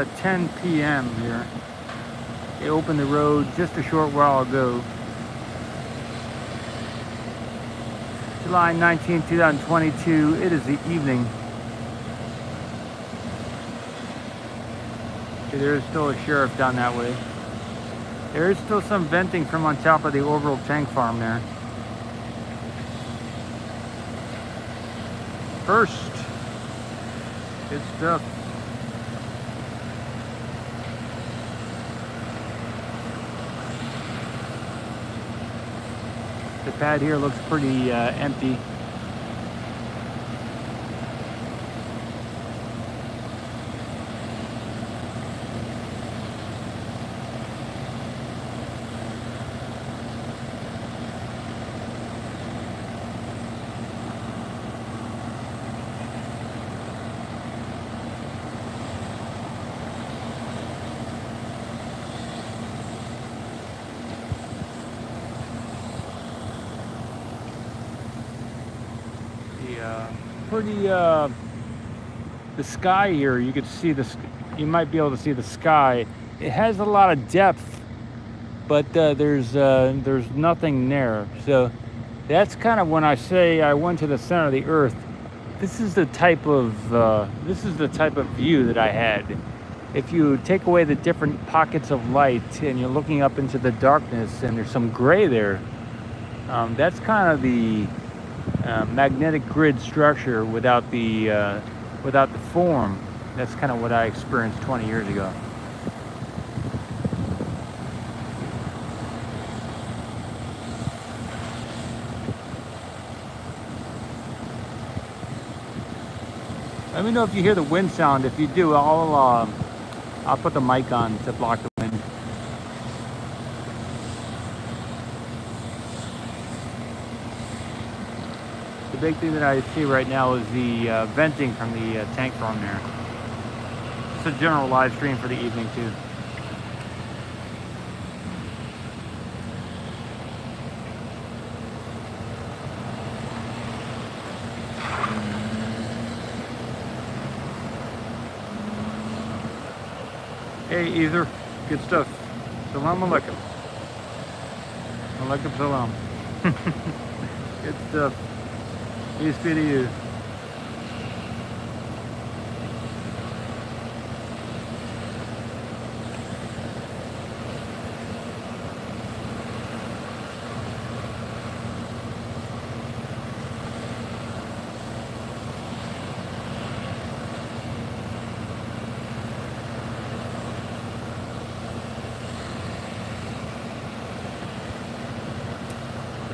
10 p.m. here. They opened the road just a short while ago. July 19, 2022. It is the evening. Okay, there is still a sheriff down that way. There is still some venting from on top of the orbital tank farm there. First. Good stuff. The pad here looks pretty empty. The sky here, you could see you might be able to see the sky. It has a lot of depth, but there's nothing there. So that's kind of when I say I went to the center of the earth. This is the type of view that I had. If you take away the different pockets of light and you're looking up into the darkness and there's some gray there, that's kind of the magnetic grid structure without the form. That's kind of what I experienced 20 years ago. Let me know if you hear the wind sound. If you do, I'll put the mic on to block the wind. The big thing that I see right now is the venting from the tank farm there. It's a general live stream for the evening too. Hey Ether, good stuff. Salam alaikum. Alaikum salam. Good stuff. Peace be to you.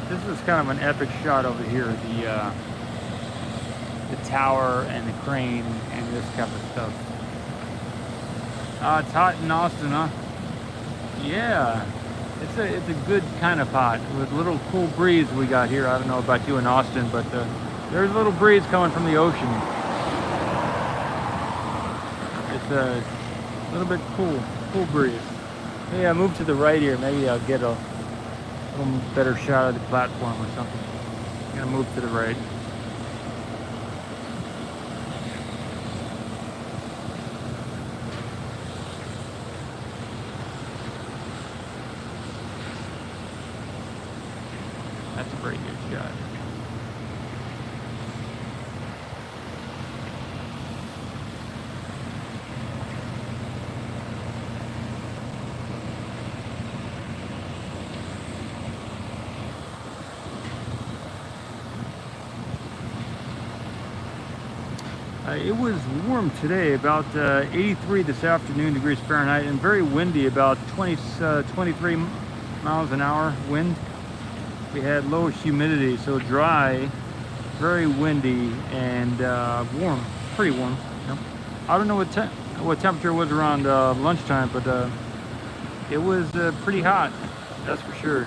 This is kind of an epic shot over here. The tower and the crane and this kind of stuff. It's hot in Austin, huh? Yeah, it's a good kind of hot with a little cool breeze we got here. I don't know about you in Austin, but there's a little breeze coming from the ocean. It's a little bit cool breeze. Maybe I move to the right here. Maybe I'll get a little better shot of the platform or something. I'm gonna move to the right. That's a pretty good shot. It was warm today, about 83 this afternoon degrees Fahrenheit, and very windy, about 23 miles an hour wind. We had low humidity, so dry, very windy, and warm, pretty warm. You know? I don't know what temperature it was around lunchtime, but it was pretty hot, that's for sure.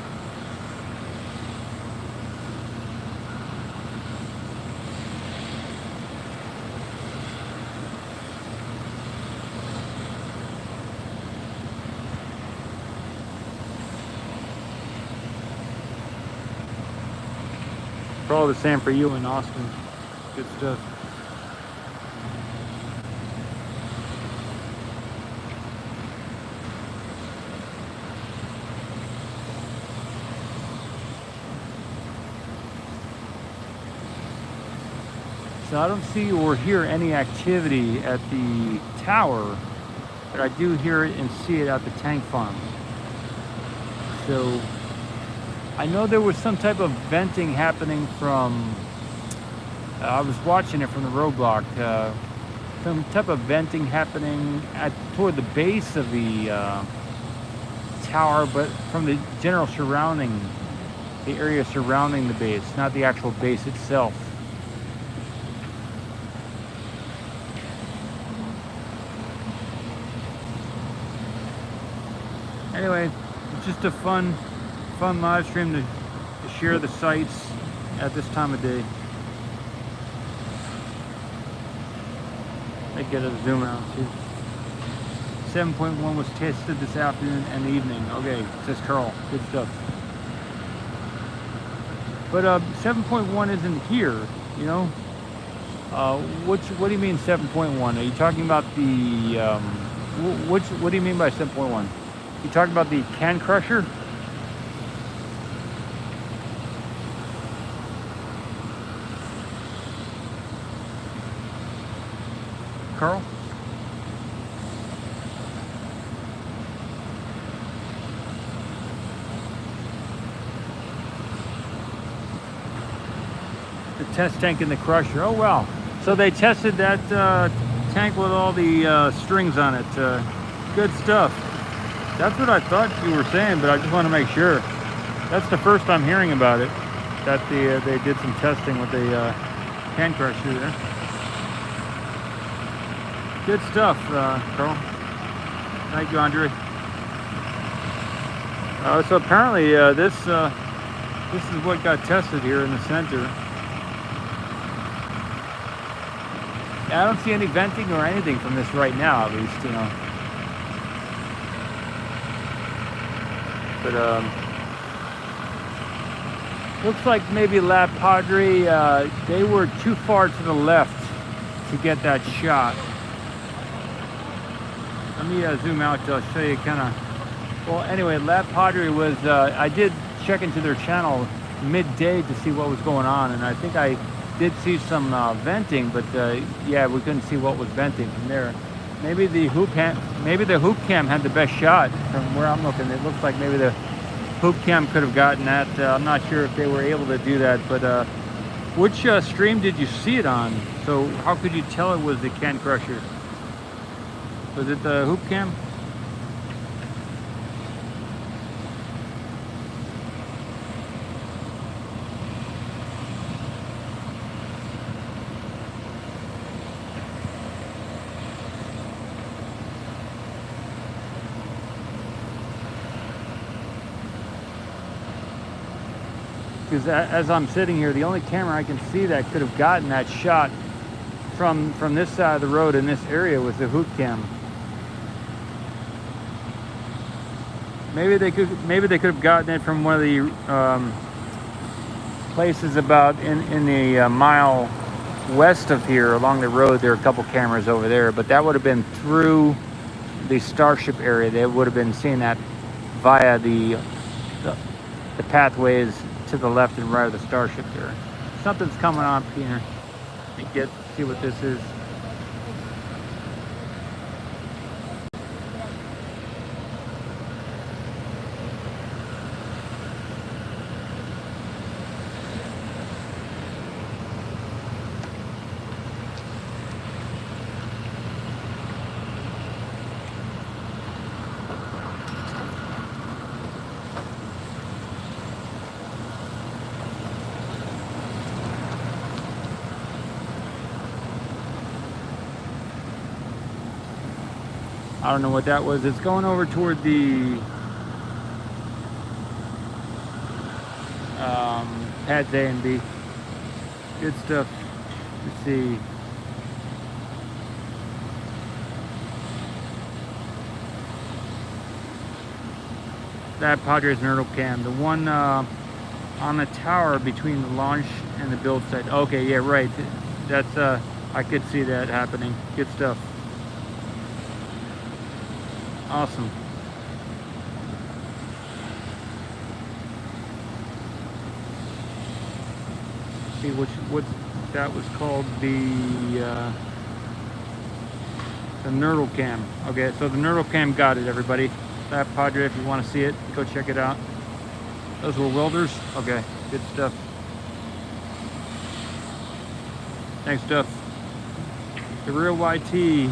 Probably the same for you in Austin. Good stuff. So I don't see or hear any activity at the tower, but I do hear it and see it at the tank farm. So I know there was some type of venting happening from, I was watching it from the roadblock, some type of venting happening toward the base of the tower, but from the general surrounding, the area surrounding the base, not the actual base itself. Anyway, it's just a fun live stream to share the sights at this time of day. I get a zoom out too. 7.1 was tested this afternoon and evening. Okay, says Carl. Good stuff. But 7.1 isn't here, you know. What do you mean 7.1? Are you talking about the what do you mean by 7.1? You talking about the can crusher? Carl? The test tank in the crusher. Oh wow. So they tested that tank with all the strings on it. Good stuff. That's what I thought you were saying, but I just want to make sure. That's the first I'm hearing about it, that they did some testing with the can crusher there. Good stuff, Carl. Thank you, Andre. So apparently this is what got tested here in the center. I don't see any venting or anything from this right now, at least, you know. But looks like maybe La Padre, they were too far to the left to get that shot. Let me zoom out to show you kind of. Well, anyway, La Padre was, I did check into their channel midday to see what was going on, and I think I did see some venting, but yeah, we couldn't see what was venting from there. Maybe the hoop cam had the best shot from where I'm looking. It looks like maybe the hoop cam could have gotten that. I'm not sure if they were able to do that, but which stream did you see it on? So how could you tell it was the can crusher? Was it the hoop cam? Because as I'm sitting here, the only camera I can see that could have gotten that shot from this side of the road in this area was the hoop cam. Maybe they could have gotten it from one of the places about in the mile west of here along the road. There are a couple cameras over there, but that would have been through the Starship area. They would have been seeing that via the pathways to the left and right of the Starship there. Something's coming on here. Let me see what this is. I don't know what that was. It's going over toward the pads A and B. Good stuff. Let's see. That Padres Nerdle cam. The one on the tower between the launch and the build site. Okay, yeah, right. That's I could see that happening. Good stuff. Awesome. See what's that was called the Nerdle Cam. Okay, so the Nerdle Cam got it, everybody. That Padre, if you want to see it, go check it out. Those were welders. Okay, good stuff. Thanks, Duff. The real YT.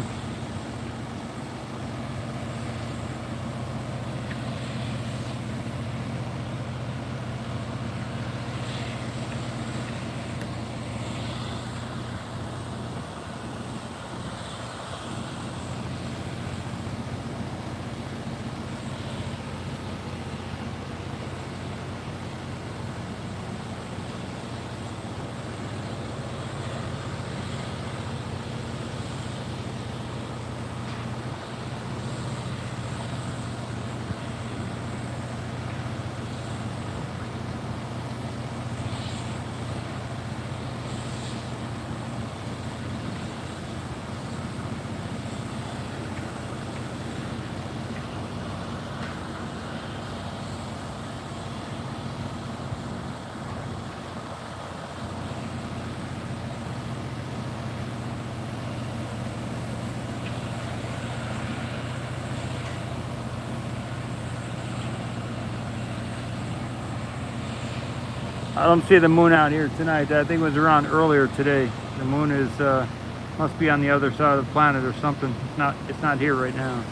I don't see the moon out here tonight. I think it was around earlier today. The moon is must be on the other side of the planet or something. It's not here right now.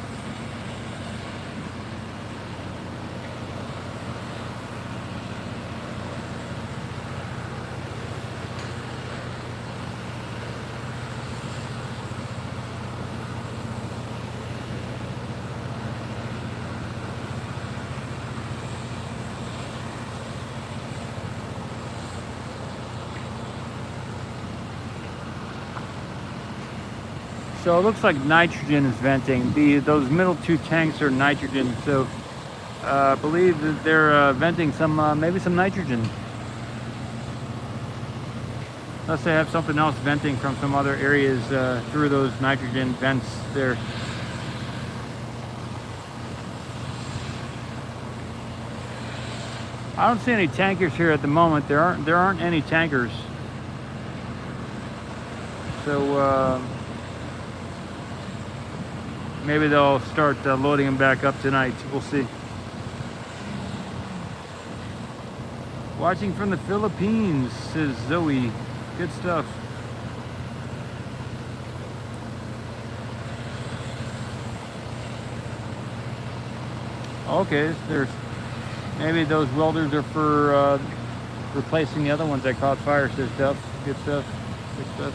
So it looks like nitrogen is venting. Those middle two tanks are nitrogen. So I believe that they're venting some, maybe some nitrogen. Unless they have something else venting from some other areas through those nitrogen vents there. I don't see any tankers here at the moment. There aren't any tankers. So maybe they'll start loading them back up tonight. We'll see. Watching from the Philippines, says Zoe. Good stuff. Okay, there's maybe those welders are for replacing the other ones that caught fire, says Duff. Good stuff. Good stuff.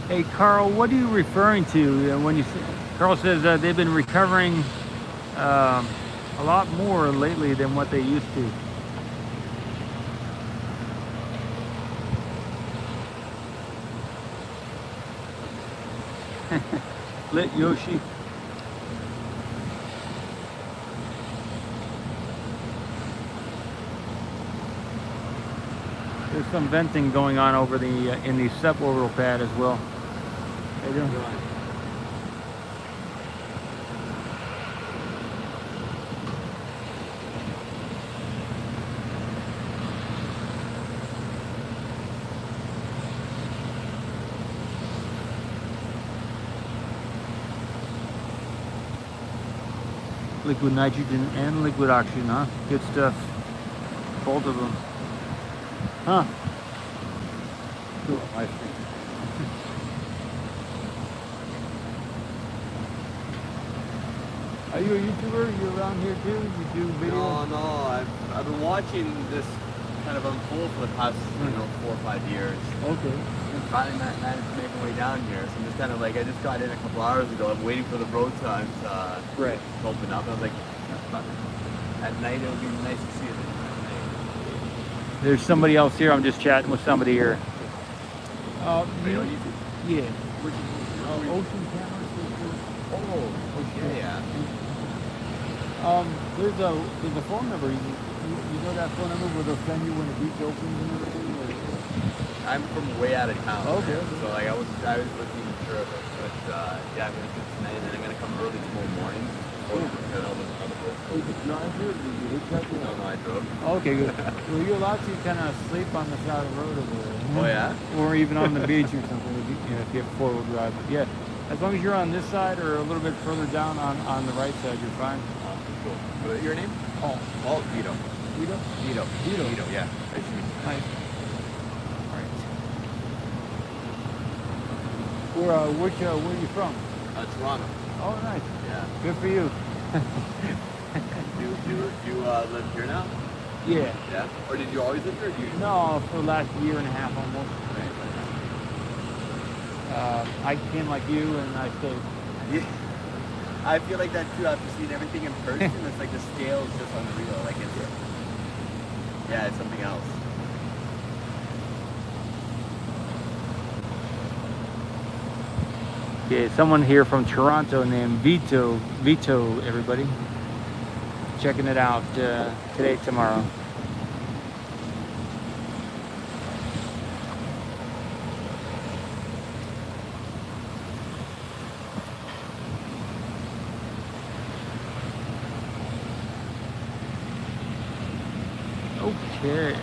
Hey Carl, what are you referring to when you say, Carl says they've been recovering a lot more lately than what they used to. Lit Yoshi. There's some venting going on over in the suborbital pad as well. How you doing? Liquid nitrogen and liquid oxygen, huh? Good stuff. Both of them. Huh? Cool. I see. Are you a YouTuber? You around here too? You do video? No, I've been watching this kind of unfold for the past, 4 or 5 years. Okay. And finally managed to make my way down here. So I'm just kind of like, I just got in a couple hours ago. I'm waiting for the road time to open up. And I was like, at night it would be nice to see it at night. There's somebody else here. I'm just chatting with somebody here. Are you on YouTube? Yeah. Which Ocean Cameras. yeah. There's a phone number. You know that phone number where they'll send you when the beach opens and everything? I'm from way out of town. Okay. So like I was looking sure of it, but yeah, I'm gonna do it tonight, and then I'm gonna come early tomorrow morning. Did you drive here? Did you hitchhike? No, I drove. Okay, good. Well, you're allowed to kind of sleep on the side of the road over there. Oh yeah? Or even on the beach or something, if you have four-wheel drive. But yeah, as long as you're on this side or a little bit further down on the right side, you're fine. Cool. Your name? Paul. Paul Vito. Vito? Vito. Vito. Vito, yeah. Nice to meet you. Nice. All right. Where are you from? Toronto. Oh, nice. Yeah. Good for you. Do you live here now? Yeah. Yeah. Or did you always live here? Or do you... No, for the last year and a half almost. I came like you and I stayed. Yeah. I feel like that too after seeing everything in person. It's like the scale is just unreal. Like it's something else. Yeah, someone here from Toronto named Vito, everybody. Checking it out today, tomorrow. Okay.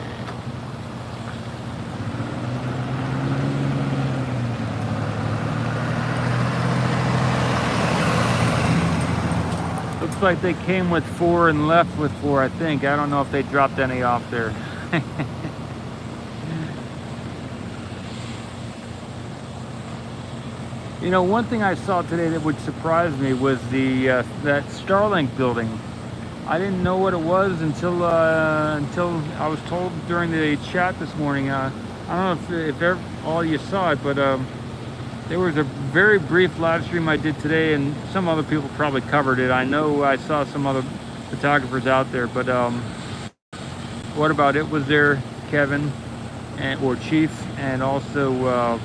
Looks like they came with 4 and left with 4, I think. I don't know if they dropped any off there. You know, one thing I saw today that would surprise me was that Starlink building. I didn't know what it was until I was told during the chat this morning. I don't know if all you saw it, but there was a very brief live stream I did today, and some other people probably covered it. I know I saw some other photographers out there, but what about it was there, Kevin, or Chief, and also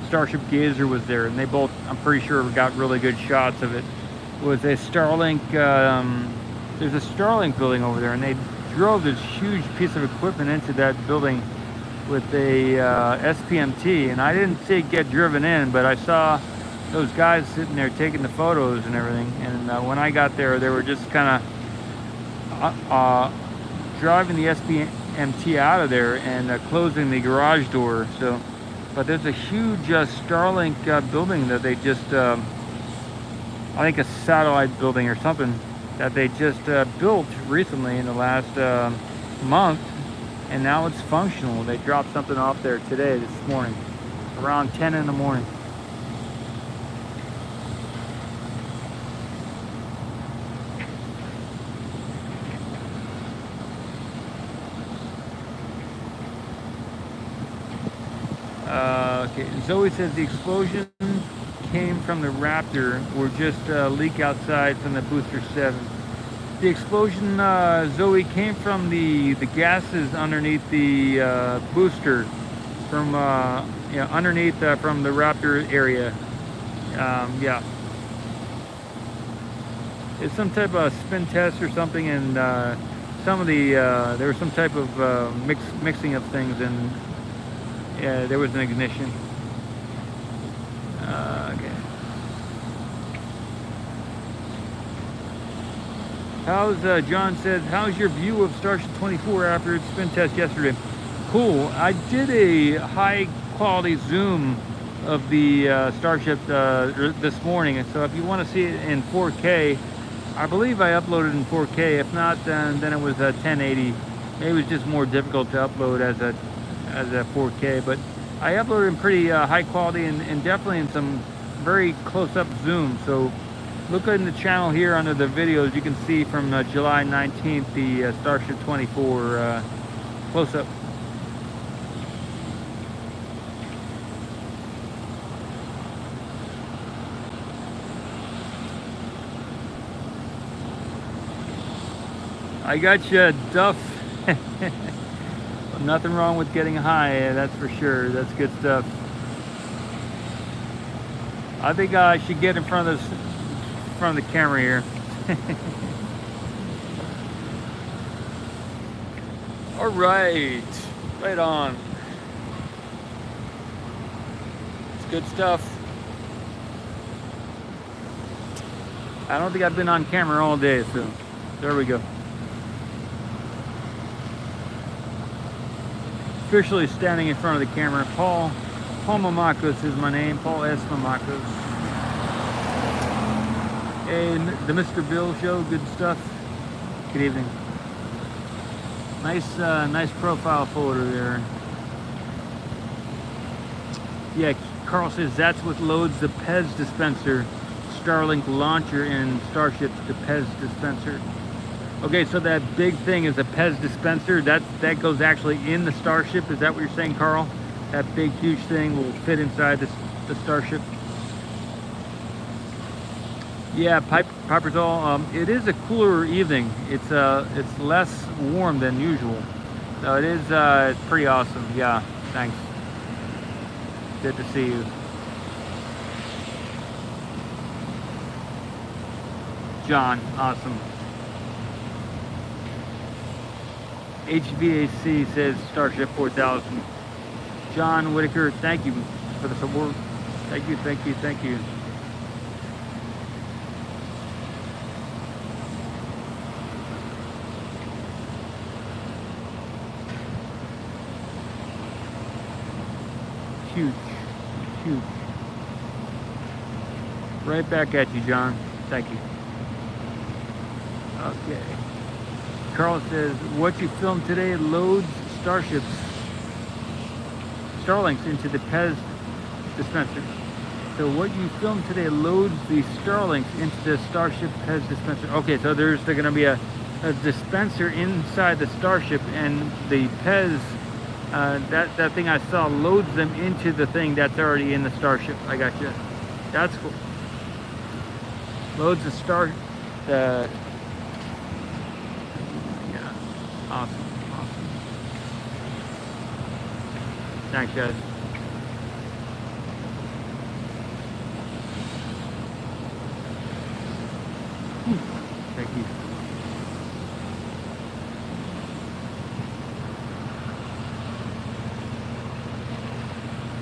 Starship Gazer was there, and they both, I'm pretty sure, got really good shots of it. It was a Starlink. There's a Starlink building over there, and they drove this huge piece of equipment into that building with a SPMT, and I didn't see it get driven in, but I saw those guys sitting there taking the photos and everything. And when I got there, they were just kind of driving the SPMT out of there and closing the garage door. So, but there's a huge Starlink building that they just, I think a satellite building or something, that they just built recently in the last month, and now it's functional. They dropped something off there today, this morning, around 10 in the morning. Okay, Zoe says the explosion came from the Raptor or just a leak outside from the Booster 7. The explosion, Zoe, came from the gases underneath the booster, from underneath from the Raptor area. Yeah, it's some type of spin test or something, and some of the there was some type of mixing of things, and there was an ignition. Okay. John says, how's your view of Starship 24 after its spin test yesterday? Cool. I did a high quality zoom of the Starship this morning, and so if you want to see it in 4K, I believe I uploaded in 4K. If not, then it was 1080. It was just more difficult to upload as a 4K, but I uploaded in pretty high quality and definitely in some very close-up zoom. So look in the channel here under the videos. You can see from July 19th the Starship 24 close up. I got you, Duff. Nothing wrong with getting high, that's for sure. That's good stuff. I think I should get in front of the camera here. All right, right on. It's good stuff. I don't think I've been on camera all day, so there we go. Officially standing in front of the camera. Paul Mamakos is my name. Paul S. Mamakos. Hey, the Mr. Bill Show. Good stuff. Good evening. Nice profile photo there. Yeah, Carl says that's what loads the Pez dispenser, Starlink launcher, and Starships to Pez dispenser. Okay, so that big thing is a Pez dispenser. That goes actually in the Starship. Is that what you're saying, Carl? That big, huge thing will fit inside the Starship. Yeah, Piper's all. It is a cooler evening. It's less warm than usual. So it is. It's pretty awesome. Yeah, thanks. Good to see you, John. Awesome. HVAC says Starship 4000. John Whitaker, thank you for the support. Thank you, thank you, thank you. Huge, huge. Right back at you, John. Thank you. Okay. Carl says, what you filmed today loads Starlinks into the Pez dispenser. So what you filmed today loads the Starlinks into the Starship Pez dispenser. Okay, so there's going to be a dispenser inside the Starship, and the Pez, that thing I saw loads them into the thing that's already in the Starship. I got you. That's cool. Loads the Awesome, awesome. Thanks, guys. Thank you.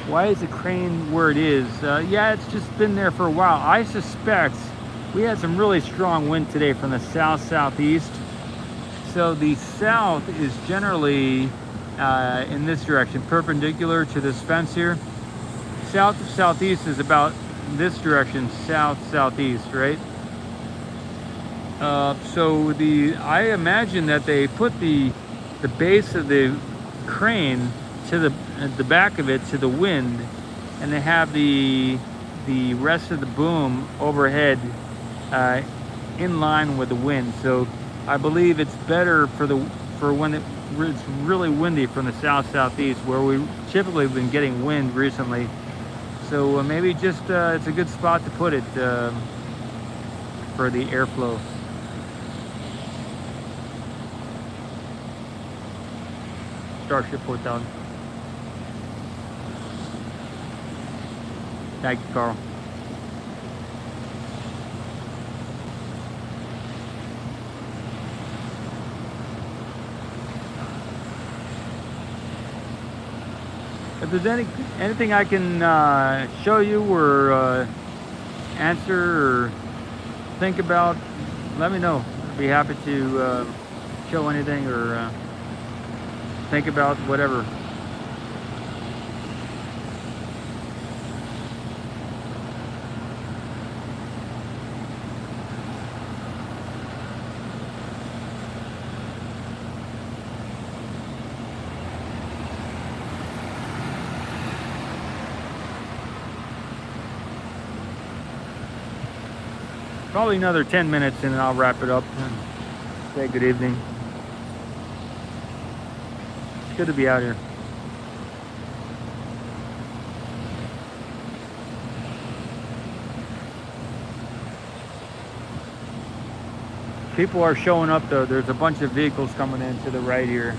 Why is the crane where it is? Yeah, it's just been there for a while. I suspect we had some really strong wind today from the south-southeast. So the south is generally in this direction, perpendicular to this fence here. South-southeast is about this direction, south-southeast, right? So I imagine that they put the base of the crane to the back of it to the wind, and they have the rest of the boom overhead in line with the wind. So I believe it's better for when it's really windy from the south-southeast, where we typically have been getting wind recently. So maybe just it's a good spot to put it for the airflow. Starship 4000. Thank you, Carl. If there's anything I can show you or answer or think about, let me know. I'd be happy to show anything or think about whatever. Probably another 10 minutes and then I'll wrap it up and say good evening. good to be out here. People are showing up though. There's a bunch of vehicles coming in to the right here.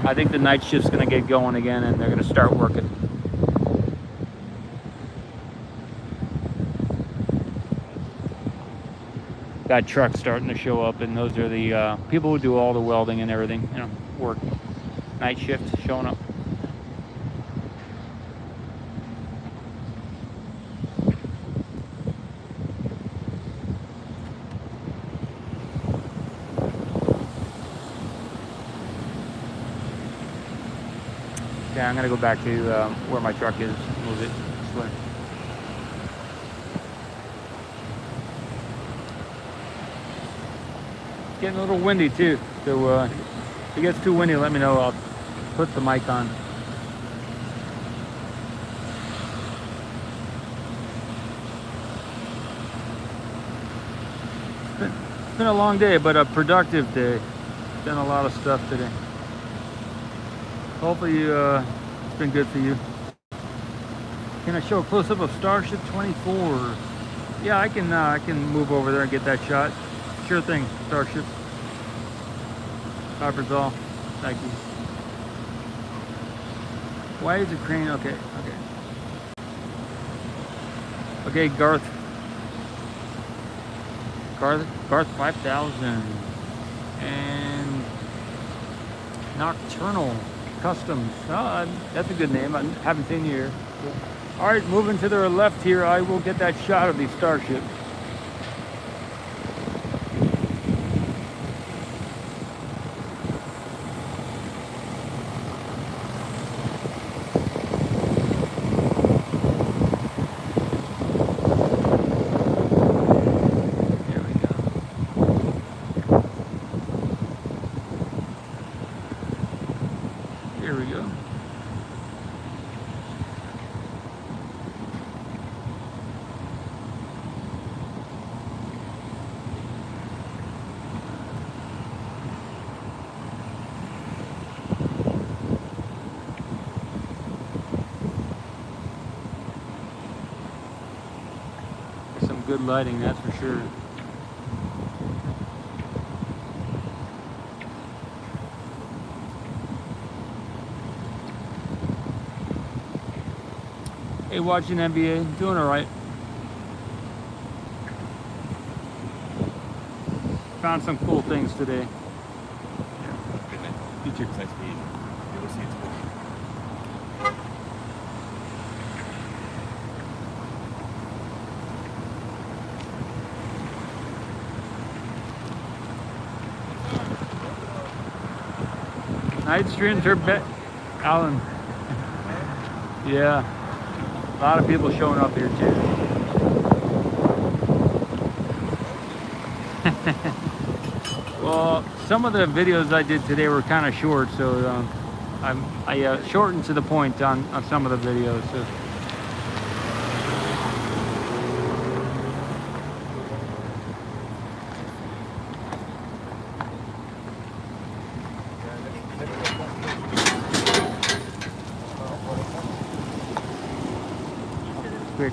I think the night shift's gonna get going again and they're gonna start working. Got trucks starting to show up, and those are the people who do all the welding and everything, you know, work. Night shift showing up. Yeah, I'm gonna go back to where my truck is, move it this way. It's getting a little windy too, so if it gets too windy, let me know. I'll put the mic on. It's been a long day, but a productive day. Done a lot of stuff today. Hopefully it's been good for you. Can I show a close-up of Starship 24? Yeah, I can move over there and get that shot. Sure thing, Starship. Copper's all. Thank you. Why is it crane? Okay. Okay, Garth 5000 and Nocturnal Customs. Oh, that's a good name. I haven't seen you here. All right, moving to the left here, I will get that shot of the Starship. Here we go. Some good lighting, that's for sure. Hey, watching NBA, doing all right. Found some cool things today. Yeah, good night. Future size speed. You'll see it's cool. Night streams are Alan. Yeah. A lot of people showing up here too. Well, some of the videos I did today were kind of short, so I shortened to the point on some of the videos. So. Quick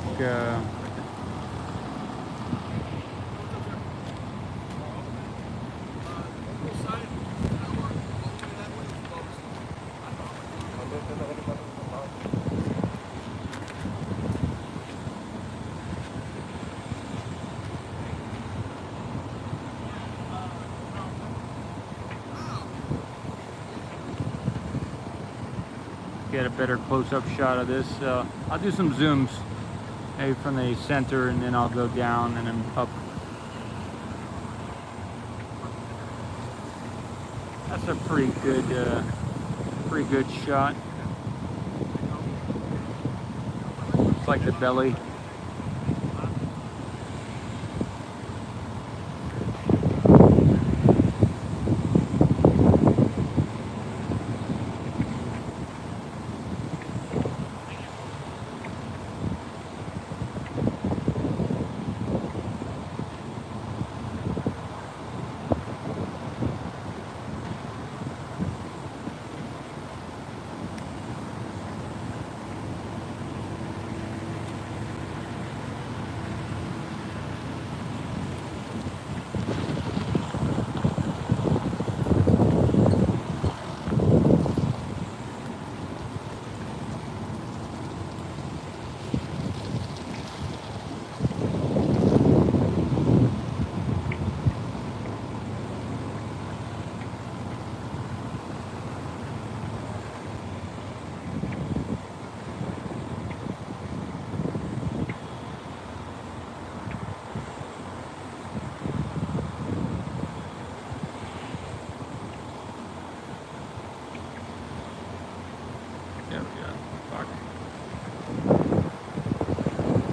get a better close-up shot of this. I'll do some zooms. Maybe from the center, and then I'll go down and then up. That's a pretty good shot. Looks like the belly.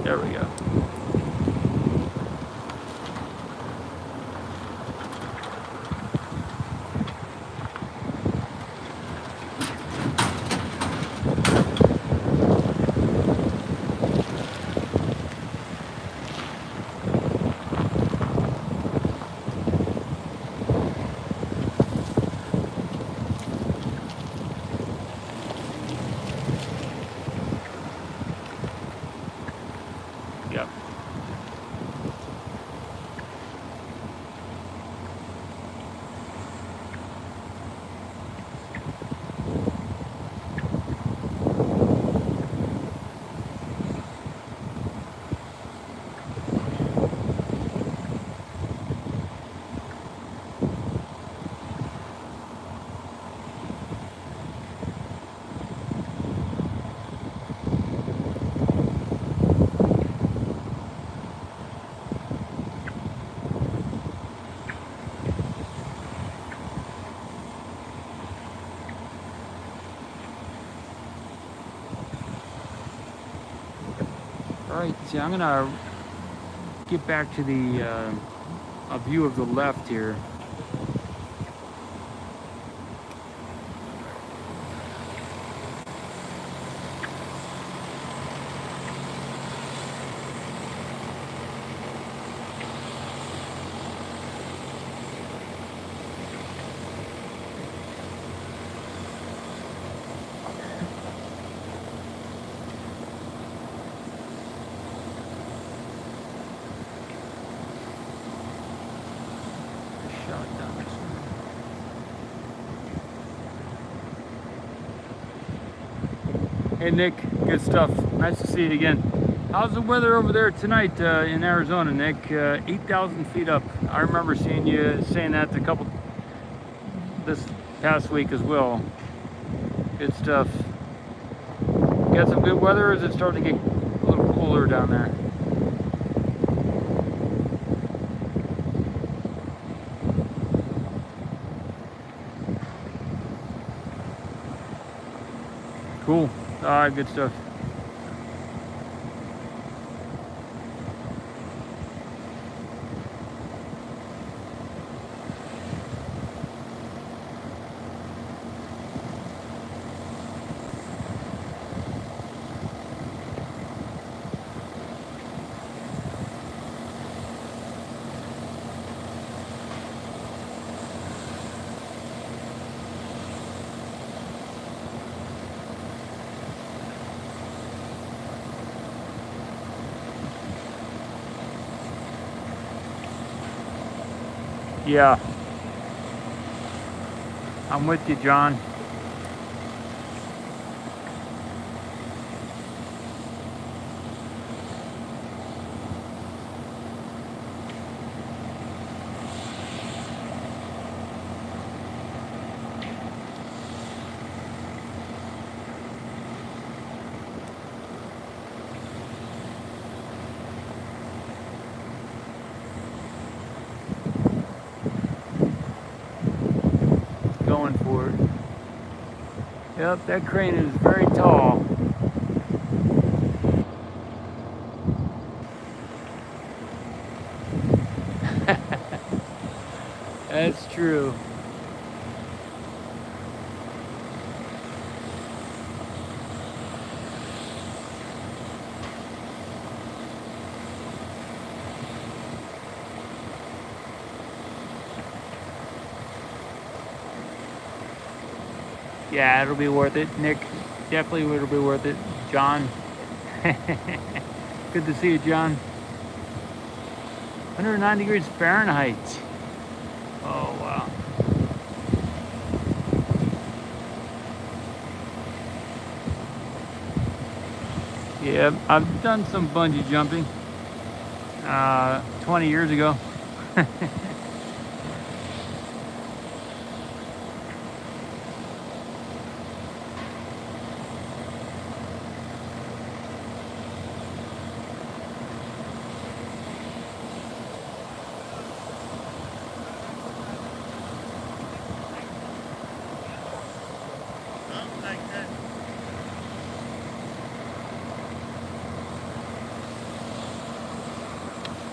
There we go. Yep. All right, so I'm gonna get back to the a view of the left here. Shot down this way. Hey Nick, good stuff. Nice to see you again. How's the weather over there tonight in Arizona, Nick? 8,000 feet up. I remember seeing you saying that this past week as well. Good stuff. Got some good weather, or is it starting to get a little cooler down there? Cool. All right, good stuff. Yeah, I'm with you, John. Going for it. Yep, that crane is very tall. That's true. Yeah, it'll be worth it. Nick, definitely it'll be worth it. John, good to see you, John. 109 degrees Fahrenheit. Oh, wow. Yeah, I've done some bungee jumping 20 years ago.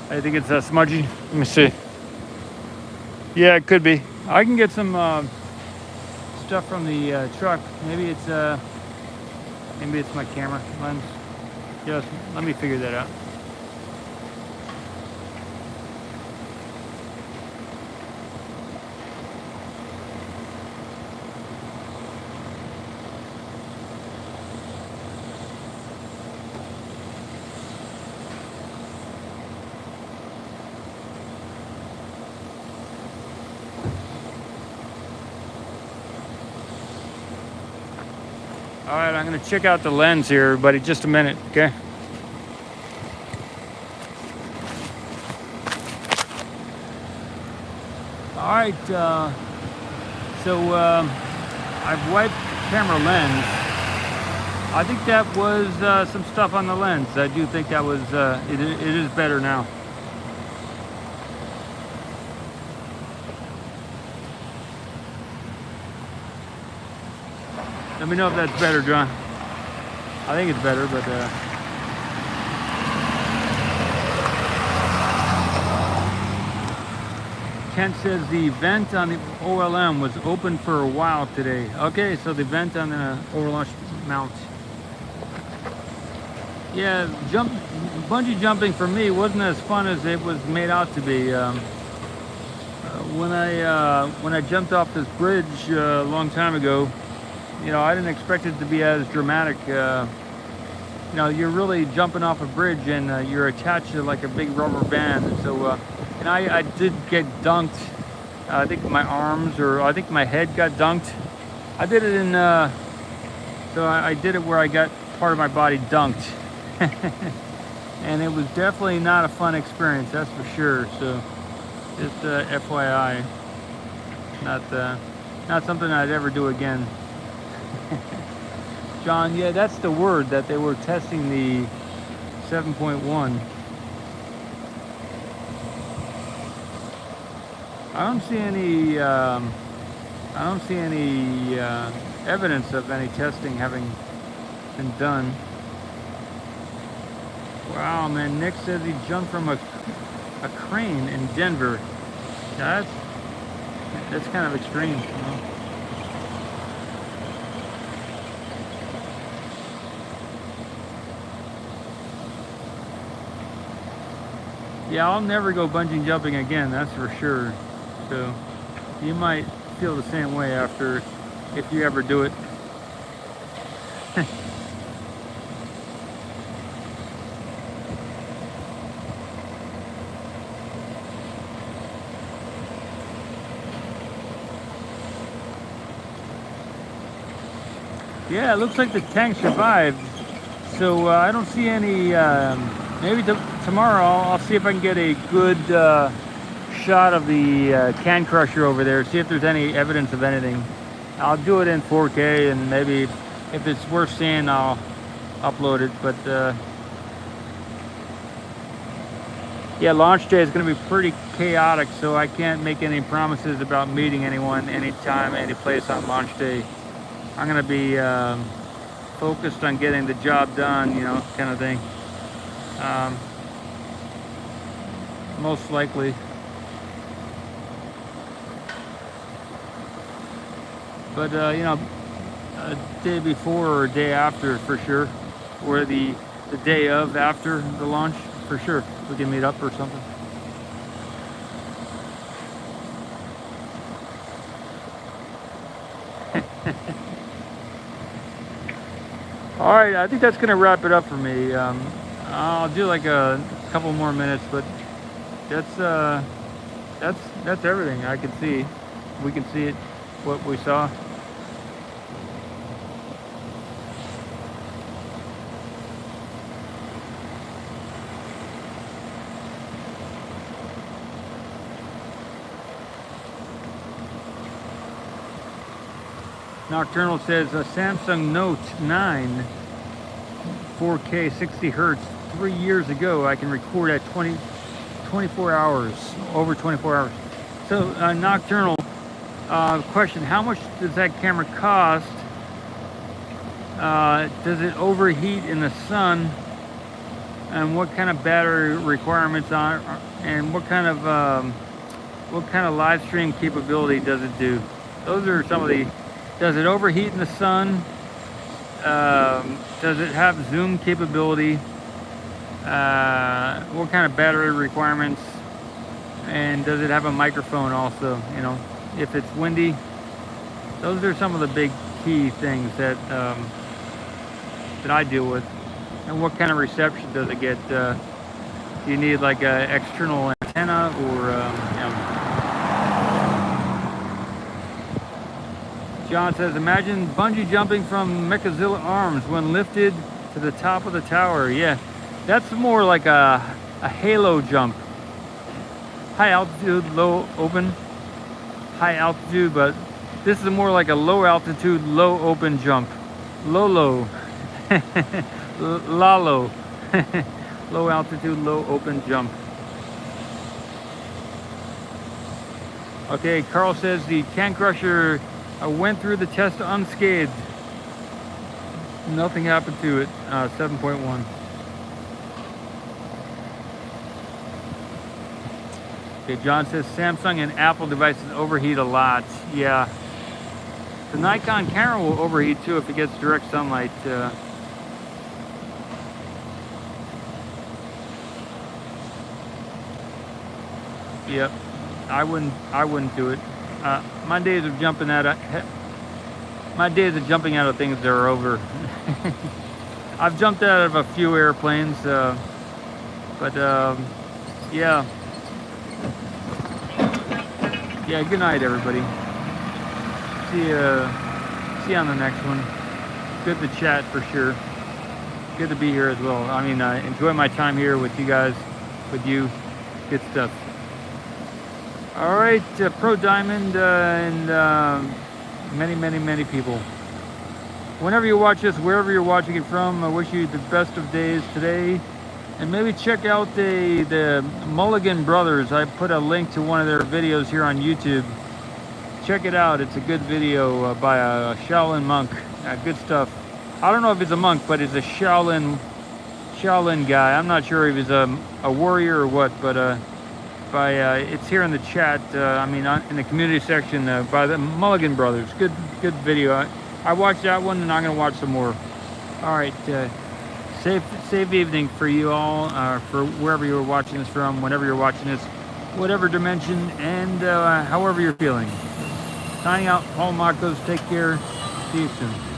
I think it's smudgy. Let me see. Yeah, it could be. I can get some stuff from the truck. Maybe it's my camera lens. Just let me figure that out. All right, I'm gonna check out the lens here, everybody. Just a minute, okay? All right, so I've wiped the camera lens. I think that was some stuff on the lens. I do think that was, it is better now. Let me know if that's better, John. I think it's better, but Kent says the vent on the OLM was open for a while today. Okay, so the vent on the overlaunch mount. Yeah, bungee jumping for me wasn't as fun as it was made out to be. When I jumped off this bridge a long time ago, you know, I didn't expect it to be as dramatic. You know, you're really jumping off a bridge and you're attached to like a big rubber band. So, and I did get dunked. I think my arms, or I think my head got dunked. I did it in, so I did it where I got part of my body dunked. And it was definitely not a fun experience, that's for sure. So, just FYI, not something I'd ever do again. John, yeah, that's the word that they were testing the 7.1. I don't see any evidence of any testing having been done. Wow, man, Nick says he jumped from a crane in Denver. That's kind of extreme, you know? Yeah, I'll never go bungee jumping again, that's for sure. So you might feel the same way after, if you ever do it. Yeah, it looks like the tank survived. So I don't see any, maybe tomorrow I'll see if I can get a good shot of the can crusher over there, see if there's any evidence of anything. I'll do it in 4K, and maybe if it's worth seeing, I'll upload it. But yeah, launch day is going to be pretty chaotic, so I can't make any promises about meeting anyone anytime, any place on launch day. I'm going to be focused on getting the job done, you know, kind of thing. Most likely. But you know, a day before or a day after for sure, or the day of after the launch for sure, we can meet up or something. All right, I think that's gonna wrap it up for me. I'll do like a couple more minutes, but that's everything I can see. We can see it, what we saw. Nocturnal says a Samsung Note 9 4K 60 hertz 3 years ago. I can record at 24 hours, over 24 hours. So Nocturnal, question, how much does that camera cost? Does it overheat in the sun? and what kind of battery requirements on, and what kind of live stream capability does it do. Those are some of the. Does it overheat in the sun? Does it have zoom capability? What kind of battery requirements? And does it have a microphone also? You know, if it's windy. Those are some of the big key things that that I deal with. And what kind of reception does it get? Do you need like an external antenna, or you know. John says, imagine bungee jumping from Mechazilla Arms when lifted to the top of the tower. Yeah, that's more like a halo jump. High altitude, low open. High altitude, but this is more like a low altitude, low open jump. Low. Lalo. Low altitude, low open jump. Okay, Carl says the Can Crusher went through the test unscathed. Nothing happened to it. 7.1. Okay, John says Samsung and Apple devices overheat a lot. Yeah. The Nikon camera will overheat too if it gets direct sunlight. Yep. I wouldn't do it. My days of jumping out of things are over. I've jumped out of a few airplanes, but yeah. Yeah. Good night, everybody. See you on the next one. Good to chat for sure. Good to be here as well. I mean, I enjoy my time here with you guys, with you. Good stuff. All right, Pro Diamond and many people. Whenever you watch this, wherever you're watching it from, I wish you the best of days today. And maybe check out the Mulligan Brothers. I put a link to one of their videos here on YouTube. Check it out. It's a good video by a Shaolin monk. Good stuff. I don't know if he's a monk, but he's a Shaolin guy. I'm not sure if he's a warrior or what, but it's here in the chat. I mean, in the community section by the Mulligan Brothers. Good video. I watched that one, and I'm gonna watch some more. All right. Safe evening for you all, for wherever you're watching this from, whenever you're watching this, whatever dimension, and however you're feeling. Signing out, Paul Marcos. Take care. See you soon.